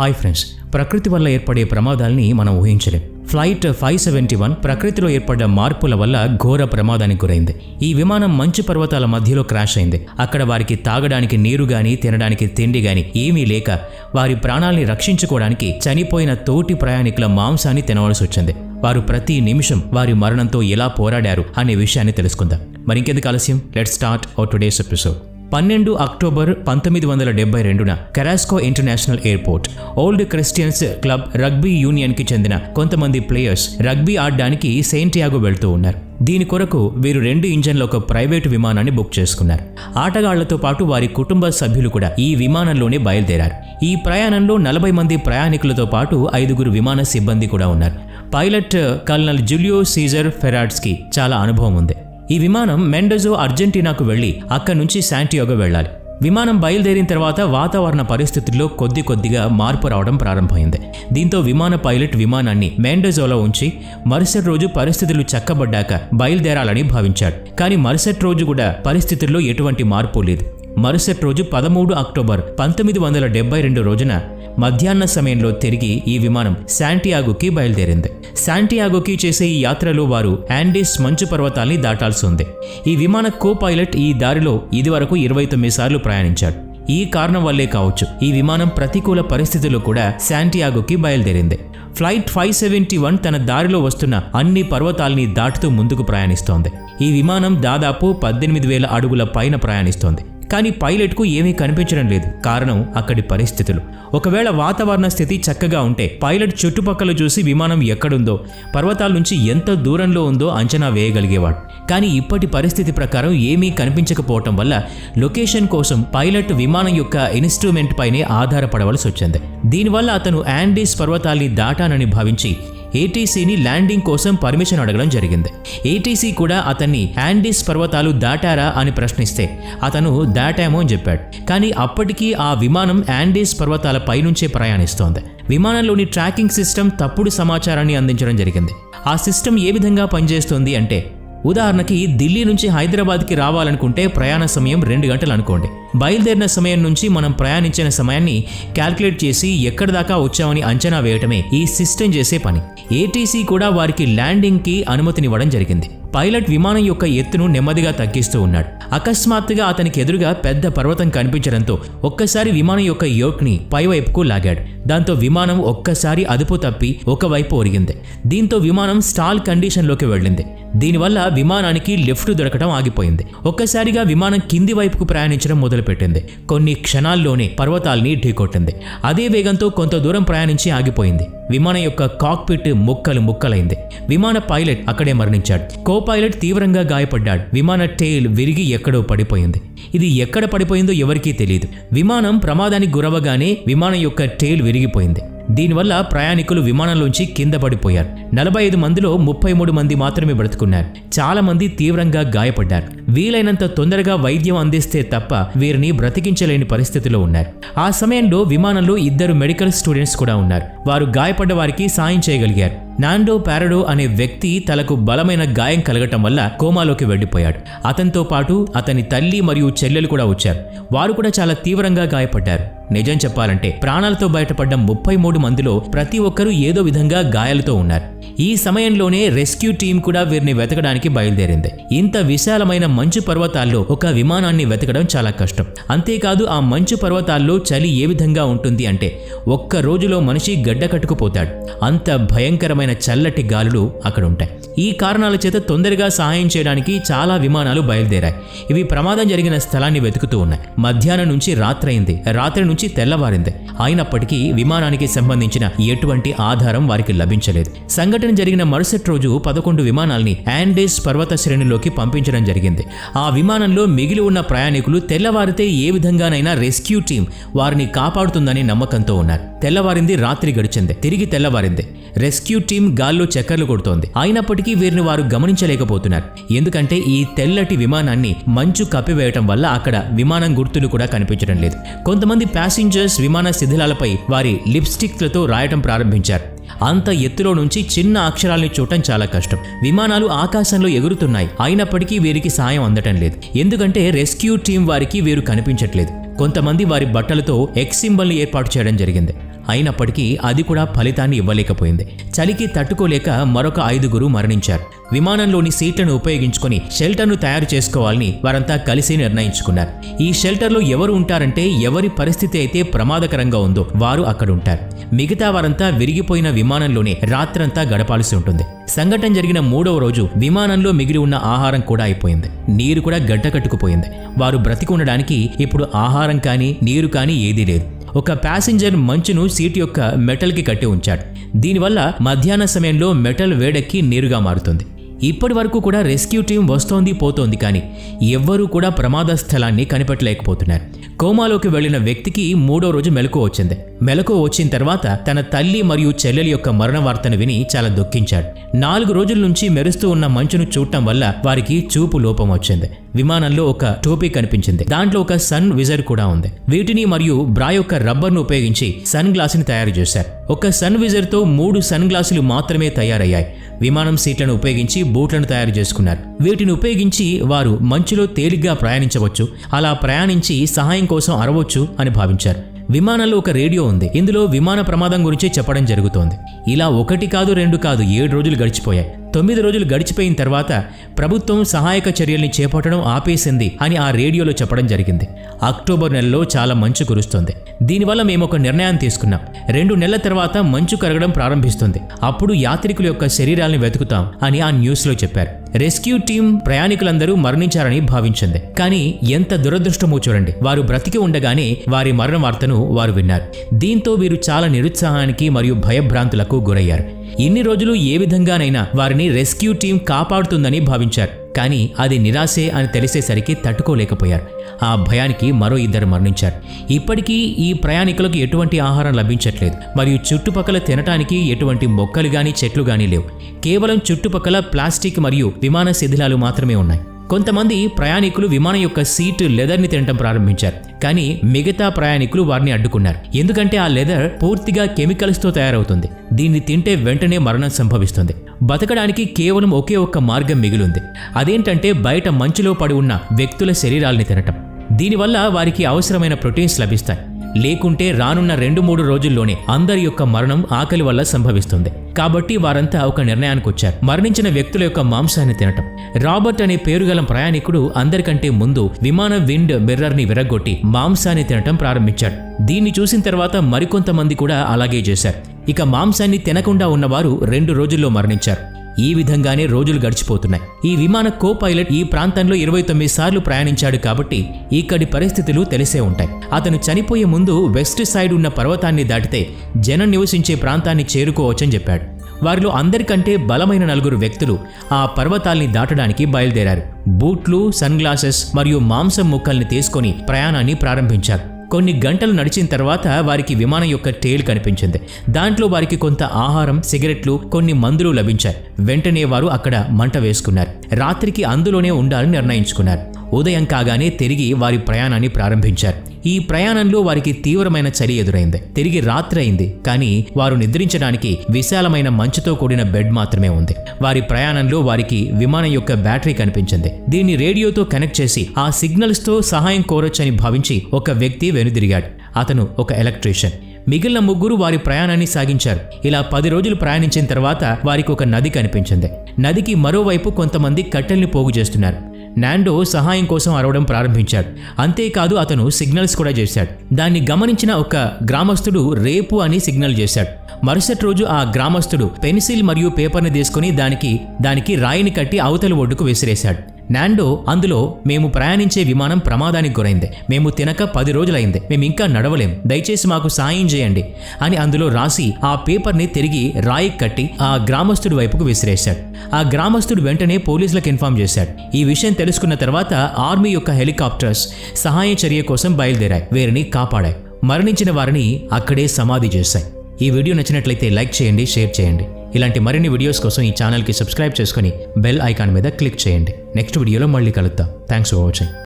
Hi friends, ప్రకృతి వల్ల ఏర్పడే ప్రమాదాల్ని మనం ఊహించలేం. ఫ్లైట్ 571 ప్రకృతిలో ఏర్పడ్డ మార్పుల వల్ల ఘోర ప్రమాదానికి గురైంది. ఈ విమానం మంచు పర్వతాల మధ్యలో క్రాష్ అయింది. అక్కడ వారికి తాగడానికి నీరు గాని, తినడానికి తిండి గాని ఏమీ లేక వారి ప్రాణాల్ని రక్షించుకోవడానికి చనిపోయిన తోటి ప్రయాణికుల మాంసాన్ని తినవలసి వచ్చింది. వారు ప్రతి నిమిషం వారి మరణంతో ఎలా పోరాడారు అనే విషయాన్ని తెలుసుకుందాం. మరింకెందుకు ఆలస్యం, let's start our today's episode. 12 October 1972న Carrasco international airport old Christians club rugby యూనియన్కి చెందిన కొంతమంది ప్లేయర్స్ రగ్బీ ఆడడానికి సెయింటియాగో వెళ్తూ ఉన్నారు. దీని కొరకు వీరు 2 ఇంజన్ల ఒక ప్రైవేటు విమానాన్ని బుక్ చేసుకున్నారు. ఆటగాళ్లతో పాటు వారి కుటుంబ సభ్యులు కూడా ఈ విమానంలోనే బయలుదేరారు. ఈ ప్రయాణంలో 40 మంది ప్రయాణికులతో పాటు 5 విమాన సిబ్బంది కూడా ఉన్నారు. పైలట్ కల్నల్ జూలియో సీజర్ ఫెరాడ్స్కి చాలా అనుభవం ఉంది. ఈ విమానం మెండోజా, అర్జెంటీనాకు వెళ్లి అక్కడి నుంచి శాంటియాగో వెళ్ళాలి. విమానం బయలుదేరిన తర్వాత వాతావరణ పరిస్థితుల్లో కొద్దిగా మార్పు రావడం ప్రారంభమైంది. దీంతో విమాన పైలట్ విమానాన్ని మెండోజాలో ఉంచి మరుసటి రోజు పరిస్థితులు చక్కబడ్డాక బయలుదేరాలని భావించాడు. కానీ మరుసటి రోజు కూడా పరిస్థితుల్లో ఎటువంటి మార్పు లేదు. మరుసటి రోజు 13 అక్టోబర్ 1972 రోజున మధ్యాహ్న సమయంలో తిరిగి ఈ విమానం శాంటియాగోకి బయలుదేరింది. శాంటియాగోకి చేసే ఈ యాత్రలో వారు యాండీస్ మంచు పర్వతాల్ని దాటాల్సి ఉంది. ఈ విమాన కో పైలట్ ఈ దారిలో ఇదివరకు 29 సార్లు ప్రయాణించాడు. ఈ కారణం వల్లే కావచ్చు ఈ విమానం ప్రతికూల పరిస్థితుల్లో కూడా శాంటియాగోకి బయలుదేరింది. ఫ్లైట్ 571 తన దారిలో వస్తున్న అన్ని పర్వతాల్ని దాటుతూ ముందుకు ప్రయాణిస్తోంది. ఈ విమానం దాదాపు 18,000 అడుగుల పైన ప్రయాణిస్తోంది. కానీ పైలట్కు ఏమీ కనిపించడం లేదు. కారణం అక్కడి పరిస్థితులు. ఒకవేళ వాతావరణ స్థితి చక్కగా ఉంటే పైలట్ చుట్టుపక్కల చూసి విమానం ఎక్కడుందో, పర్వతాల నుంచి ఎంత దూరంలో ఉందో అంచనా వేయగలిగేవాడు. కానీ ఇప్పటి పరిస్థితి ప్రకారం ఏమీ కనిపించకపోవటం వల్ల లొకేషన్ కోసం పైలట్ విమానం యొక్క ఇన్స్ట్రుమెంట్ పైనే ఆధారపడవలసి వచ్చింది. దీనివల్ల అతను యాండీస్ పర్వతాల్ని దాటానని భావించి ఏటీసీని ల్యాండింగ్ కోసం పర్మిషన్ అడగడం జరిగింది. ఏటీసీ కూడా అతన్ని యాండీస్ పర్వతాలు దాటారా అని ప్రశ్నిస్తే అతను దాటామో అని చెప్పాడు. కానీ అప్పటికీ ఆ విమానం యాండీస్ పర్వతాల పైనుంచే ప్రయాణిస్తోంది. విమానంలోని ట్రాకింగ్ సిస్టమ్ తప్పుడు సమాచారాన్ని అందించడం జరిగింది. ఆ సిస్టమ్ ఏ విధంగా పనిచేస్తుంది అంటే, ఉదాహరణకి ఢిల్లీ నుంచి హైదరాబాద్కి రావాలనుకుంటే ప్రయాణ సమయం 2 గంటలు అనుకోండి. బయలుదేరిన సమయం నుంచి మనం ప్రయాణించిన సమయాన్ని క్యాల్కులేట్ చేసి ఎక్కడి దాకా వచ్చామని అంచనా వేయటమే ఈ సిస్టమ్ చేసే పని. ఏటీసీ కూడా వారికి ల్యాండింగ్కి అనుమతినివ్వడం జరిగింది. పైలట్ విమానం యొక్క ఎత్తును నెమ్మదిగా తగ్గిస్తూ ఉన్నాడు. అకస్మాత్తుగా అతనికి ఎదురుగా పెద్ద పర్వతం కనిపించడంతో ఒక్కసారి విమానం యొక్క యోక్ని పైవైపుకు లాగాడు. దాంతో విమానం ఒక్కసారి అదుపు తప్పి ఒకవైపు ఒరిగింది. దీంతో విమానం స్టాల్ కండిషన్లోకి వెళ్ళింది. దీనివల్ల విమానానికి లిఫ్ట్ దొరకడం ఆగిపోయింది. ఒక్కసారిగా విమానం కింది వైపుకు ప్రయాణించడం మొదలుపెట్టింది. కొన్ని క్షణాల్లోనే పర్వతాల్ని ఢీకొట్టింది. అదే వేగంతో కొంత దూరం ప్రయాణించి ఆగిపోయింది. విమానం యొక్క కాక్పిట్ ముక్కలైంది. విమాన పైలట్ అక్కడే మరణించాడు. కో పైలట్ తీవ్రంగా గాయపడ్డాడు. విమాన టెయిల్ విరిగి ఎక్కడో పడిపోయింది. ఇది ఎక్కడ పడిపోయిందో ఎవరికీ తెలియదు. విమానం ప్రమాదానికి గురవగానే విమానం యొక్క టెయిల్ విరిగిపోయింది. దీనివల్ల ప్రయాణికులు విమానంలోంచి కింద పడిపోయారు. 45 మందిలో 33 మంది మాత్రమే బ్రతుకున్నారు. చాలా మంది తీవ్రంగా గాయపడ్డారు. వీలైనంత తొందరగా వైద్యం అందిస్తే తప్ప వీరిని బ్రతికించలేని పరిస్థితిలో ఉన్నారు. ఆ సమయంలో విమానంలో 2 మెడికల్ స్టూడెంట్స్ కూడా ఉన్నారు. వారు గాయపడ్డ వారికి సాయం చేయగలిగారు. నాండో పారడో అనే వ్యక్తి తలకు బలమైన గాయం కలగటం వల్ల కోమాలోకి వెళ్లిపోయాడు. అతనితో పాటు అతని తల్లి మరియు చెల్లెలు కూడా వచ్చారు. వారు కూడా చాలా తీవ్రంగా గాయపడ్డారు. నిజం చెప్పాలంటే ప్రాణాలతో బయటపడ్డ 33 మందిలో ప్రతి ఒక్కరూ ఏదో విధంగా గాయాలతో ఉన్నారు. ఈ సమయంలోనే రెస్క్యూ టీం కూడా వీరిని వెతకడానికి బయలుదేరింది. ఇంత విశాలమైన మంచు పర్వతాల్లో ఒక విమానాన్ని వెతకడం చాలా కష్టం. అంతేకాదు ఆ మంచు పర్వతాల్లో చలి ఏ విధంగా ఉంటుంది అంటే ఒక్క రోజులో మనిషి గడ్డ కట్టుకుపోతాడు. అంత భయంకరమైన చల్లటి గాలులు అక్కడ ఉంటాయి. ఈ కారణాల చేత తొందరగా సహాయం చేయడానికి చాలా విమానాలు బయలుదేరాయి. ఇవి ప్రమాదం జరిగిన స్థలాన్ని వెతుకుతూ ఉన్నాయి. మధ్యాహ్నం నుంచి రాత్రి నుంచి తెల్లవారింది. అయినప్పటికీ విమానానికి సంబంధించిన ఎటువంటి ఆధారం వారికి లభించలేదు. సంఘటన జరిగిన మరుసటి రోజు 11 విమానాల్ని యాండీస్ పర్వత శ్రేణిలోకి పంపించడం జరిగింది. ఆ విమానంలో మిగిలి ఉన్న ప్రయాణికులు తెల్లవారితే ఏ విధంగానైనా రెస్క్యూ టీం వారిని కాపాడుతుందని నమ్మకంతో ఉన్నారు. తెల్లవారింది, రాత్రి గడిచింది, తిరిగి తెల్లవారింది. రెస్క్యూ టీం గాల్లో చక్కర్లు కొడుతోంది. అయినప్పటికీ వీరిని వారు గమనించలేకపోతున్నారు. ఎందుకంటే ఈ తెల్లటి విమానాన్ని మంచు కప్పివేయటం వల్ల అక్కడ విమానం గుర్తులు కూడా కనిపించడం లేదు. కొంతమంది ప్యాసింజర్స్ విమాన శిథిలాలపై వారి లిప్స్టిక్లతో రాయటం ప్రారంభించారు. అంత ఎత్తులో నుంచి చిన్న అక్షరాల్ని చూడటం చాలా కష్టం. విమానాలు ఆకాశంలో ఎగురుతున్నాయి. అయినప్పటికీ వీరికి సాయం అందటం లేదు. ఎందుకంటే రెస్క్యూ టీం వారికి వీరు కనిపించట్లేదు. కొంతమంది వారి బట్టలతో ఎక్స్ సింబల్ని ఏర్పాటు చేయడం జరిగింది. అయినప్పటికీ అది కూడా ఫలితాన్ని ఇవ్వలేకపోయింది. చలికి తట్టుకోలేక మరొక 5 మరణించారు. విమానంలోని సీట్లను ఉపయోగించుకొని షెల్టర్ను తయారు చేసుకోవాలని వారంతా కలిసి నిర్ణయించుకున్నారు. ఈ షెల్టర్లో ఎవరు ఉంటారంటే ఎవరి పరిస్థితి అయితే ప్రమాదకరంగా ఉందో వారు అక్కడ ఉంటారు. మిగతా వారంతా విరిగిపోయిన విమానంలోనే రాత్రంతా గడపాల్సి ఉంటుంది. సంఘటన జరిగిన 3వ రోజు విమానంలో మిగిలి ఉన్న ఆహారం కూడా అయిపోయింది. నీరు కూడా గడ్డకట్టుకుపోయింది. వారు బ్రతికి ఉండడానికి ఇప్పుడు ఆహారం కానీ నీరు కానీ ఏదీ లేదు. ఒక ప్యాసింజర్ మంచును సీటు యొక్క మెటల్కి కట్టి ఉంచాడు. దీనివల్ల మధ్యాహ్న సమయంలో మెటల్ వేడెక్కి నీరుగా మారుతుంది. ఇప్పటి వరకు కూడా రెస్క్యూ టీం వస్తోంది పోతోంది, కానీ ఎవ్వరూ కూడా ప్రమాద స్థలాన్ని కనిపెట్టలేకపోతున్నారు. కోమాలోకి వెళ్లిన వ్యక్తికి 3వ రోజు మెలకువ వచ్చింది. మెలకువ వచ్చిన తర్వాత తన తల్లి మరియు చెల్లెలి యొక్క మరణ వార్తను విని చాలా దుఃఖించాడు. 4 రోజుల నుంచి మెరుస్తూ ఉన్న మంచును చూడటం వల్ల వారికి చూపు లోపం వచ్చింది. విమానంలో ఒక టోపీ కనిపించింది. దాంట్లో ఒక సన్ విజర్ కూడా ఉంది. వీటిని మరియు బ్రా యొక్క రబ్బర్ను ఉపయోగించి సన్ గ్లాసుని తయారు చేశారు. ఒక సన్ విజర్తో 3 సన్ గ్లాసులు మాత్రమే తయారయ్యాయి. విమానం సీట్లను ఉపయోగించి బూట్లను తయారు చేసుకున్నారు. వీటిని ఉపయోగించి వారు మంచులో తేలిగ్గా ప్రయాణించవచ్చు. అలా ప్రయాణించి సహాయం కోసం అరవచ్చు అని భావించారు. విమానంలో ఒక రేడియో ఉంది. ఇందులో విమాన ప్రమాదం గురించి చెప్పడం జరుగుతోంది. ఇలా 1 కాదు 2 కాదు 7 రోజులు గడిచిపోయాయి. 9 రోజులు గడిచిపోయిన తర్వాత ప్రభుత్వం సహాయక చర్యల్ని చేపట్టడం ఆపేసింది అని ఆ రేడియోలో చెప్పడం జరిగింది. అక్టోబర్ నెలలో చాలా మంచు కురుస్తుంది. దీనివల్ల మేము ఒక నిర్ణయం తీసుకున్నాం. 2 నెలల తర్వాత మంచు కరగడం ప్రారంభిస్తుంది. అప్పుడు యాత్రికుల యొక్క శరీరాల్ని వెతుకుతాం అని ఆ న్యూస్లో చెప్పారు. రెస్క్యూ టీం ప్రయాణికులందరూ మరణించారని భావించింది. కానీ ఎంత దురదృష్టమో చూడండి, వారు బ్రతికి ఉండగానే వారి మరణ వార్తను వారు విన్నారు. దీంతో వీరు చాలా నిరుత్సాహానికి మరియు భయభ్రాంతులకు గురయ్యారు. ఇన్ని రోజులు ఏ విధంగానైనా వారిని రెస్క్యూ టీం కాపాడుతుందని భావించారు. కానీ అది నిరాశే అని తెలిసేసరికి తట్టుకోలేకపోయారు. ఆ భయానికి మరో 2 మరణించారు. ఇప్పటికీ ఈ ప్రయాణికులకు ఎటువంటి ఆహారం లభించట్లేదు మరియు చుట్టుపక్కల తినటానికి ఎటువంటి మొక్కలు గాని చెట్లు గాని లేవు. కేవలం చుట్టుపక్కల ప్లాస్టిక్ మరియు విమాన శిథిలాలు మాత్రమే ఉన్నాయి. కొంతమంది ప్రయాణికులు విమానం యొక్క సీటు లెదర్ని తినటం ప్రారంభించారు. కానీ మిగతా ప్రయాణికులు వారిని అడ్డుకున్నారు. ఎందుకంటే ఆ లెదర్ పూర్తిగా కెమికల్స్తో తయారవుతుంది. దీన్ని తింటే వెంటనే మరణం సంభవిస్తుంది. బతకడానికి కేవలం ఒకే ఒక్క మార్గం మిగిలింది. అదేంటంటే బయట మంచులో పడి ఉన్న వ్యక్తుల శరీరాల్ని తినటం. దీనివల్ల వారికి అవసరమైన ప్రోటీన్స్ లభిస్తాయి. లేకుంటే రానున్న 2-3 రోజుల్లోనే అందరి యొక్క మరణం ఆకలి వల్ల సంభవిస్తుంది. కాబట్టి వారంతా ఒక నిర్ణయానికి వచ్చారు. మరణించిన వ్యక్తుల యొక్క మాంసాన్ని తినటం. రాబర్ట్ అనే పేరుగల ప్రయాణికుడు అందరికంటే ముందు విమాన విండ్ మిర్రర్ని విరగొట్టి మాంసాన్ని తినటం ప్రారంభించాడు. దీన్ని చూసిన తర్వాత మరికొంతమంది కూడా అలాగే చేశారు. ఇక మాంసాన్ని తినకుండా ఉన్నవారు 2 రోజుల్లో మరణించారు. ఈ విధంగానే రోజులు గడిచిపోతున్నాయి. ఈ విమాన కో పైలట్ ఈ ప్రాంతంలో 29 సార్లు ప్రయాణించాడు కాబట్టి ఇక్కడి పరిస్థితులు తెలిసే ఉంటాయి. అతను చనిపోయే ముందు వెస్ట్ సైడ్ ఉన్న పర్వతాన్ని దాటితే జనం నివసించే ప్రాంతాన్ని చేరుకోవచ్చని చెప్పాడు. వారిలో అందరికంటే బలమైన 4 వ్యక్తులు ఆ పర్వతాల్ని దాటడానికి బయలుదేరారు. బూట్లు, సన్ గ్లాసెస్ మరియు మాంసం ముక్కల్ని తీసుకొని ప్రయాణాన్ని ప్రారంభించారు. కొన్ని గంటలు నడిచిన తర్వాత వారికి విమానం యొక్క టేల్ కనిపించింది. దాంట్లో వారికి కొంత ఆహారం, సిగరెట్లు, కొన్ని మందులు లభించాయి. వెంటనే వారు అక్కడ మంట వేసుకున్నారు. రాత్రికి అందులోనే ఉండాలని నిర్ణయించుకున్నారు. ఉదయం కాగానే తిరిగి వారి ప్రయాణాన్ని ప్రారంభించారు. ఈ ప్రయాణంలో వారికి తీవ్రమైన చలి ఎదురైంది. తిరిగి రాత్రి అయింది. కానీ వారు నిద్రించడానికి విశాలమైన మంచుతో కూడిన బెడ్ మాత్రమే ఉంది. వారి ప్రయాణంలో వారికి విమానం యొక్క బ్యాటరీ కనిపించింది. దీన్ని రేడియోతో కనెక్ట్ చేసి ఆ సిగ్నల్స్తో సహాయం కోరొచ్చని భావించి ఒక వ్యక్తి వెనుదిరిగాడు. అతను ఒక ఎలక్ట్రీషియన్. మిగిలిన 3 వారి ప్రయాణాన్ని సాగించారు. ఇలా 10 రోజులు ప్రయాణించిన తర్వాత వారికి ఒక నది కనిపించింది. నదికి మరోవైపు కొంతమంది కట్టెల్ని పోగు చేస్తున్నారు. నాండో సహాయం కోసం అరవడం ప్రారంభించాడు. అంతేకాదు అతను సిగ్నల్స్ కూడా చేశాడు. దాన్ని గమనించిన ఒక గ్రామస్తుడు రేపు అని సిగ్నల్ చేశాడు. మరుసటి రోజు ఆ గ్రామస్తుడు పెన్సిల్ మరియు పేపర్ని తీసుకుని దానికి రాయిని కట్టి అవతలి ఒడ్డుకు విసిరేశాడు. నాండో అందులో, మేము ప్రయాణించే విమానం ప్రమాదానికి గురైంది. మేము తినక 10 రోజులైంది. మేము ఇంకా నడవలేం. దయచేసి మాకు సాయం చేయండి అని అందులో రాసి ఆ పేపర్ని తిరిగి రాయి కట్టి ఆ గ్రామస్తుడి వైపుకు విసిరేశాడు. ఆ గ్రామస్తుడు వెంటనే పోలీసులకు ఇన్ఫార్మ్ చేశాడు. ఈ విషయం తెలుసుకున్న తర్వాత ఆర్మీ యొక్క హెలికాప్టర్స్ సహాయ చర్య కోసం బయలుదేరాయి. వీరిని కాపాడాయి. మరణించిన వారిని అక్కడే సమాధి చేశాయి. ఈ వీడియో నచ్చినట్లయితే లైక్ చేయండి, షేర్ చేయండి. ఇలాంటి మరిన్ని వీడియోస్ కోసం ఈ ఛానల్కి సబ్స్క్రైబ్ చేసుకొని బెల్ ఐకాన్ మీద క్లిక్ చేయండి. నెక్స్ట్ వీడియోలో మళ్ళీ కలుద్దాం. Thanks for watching.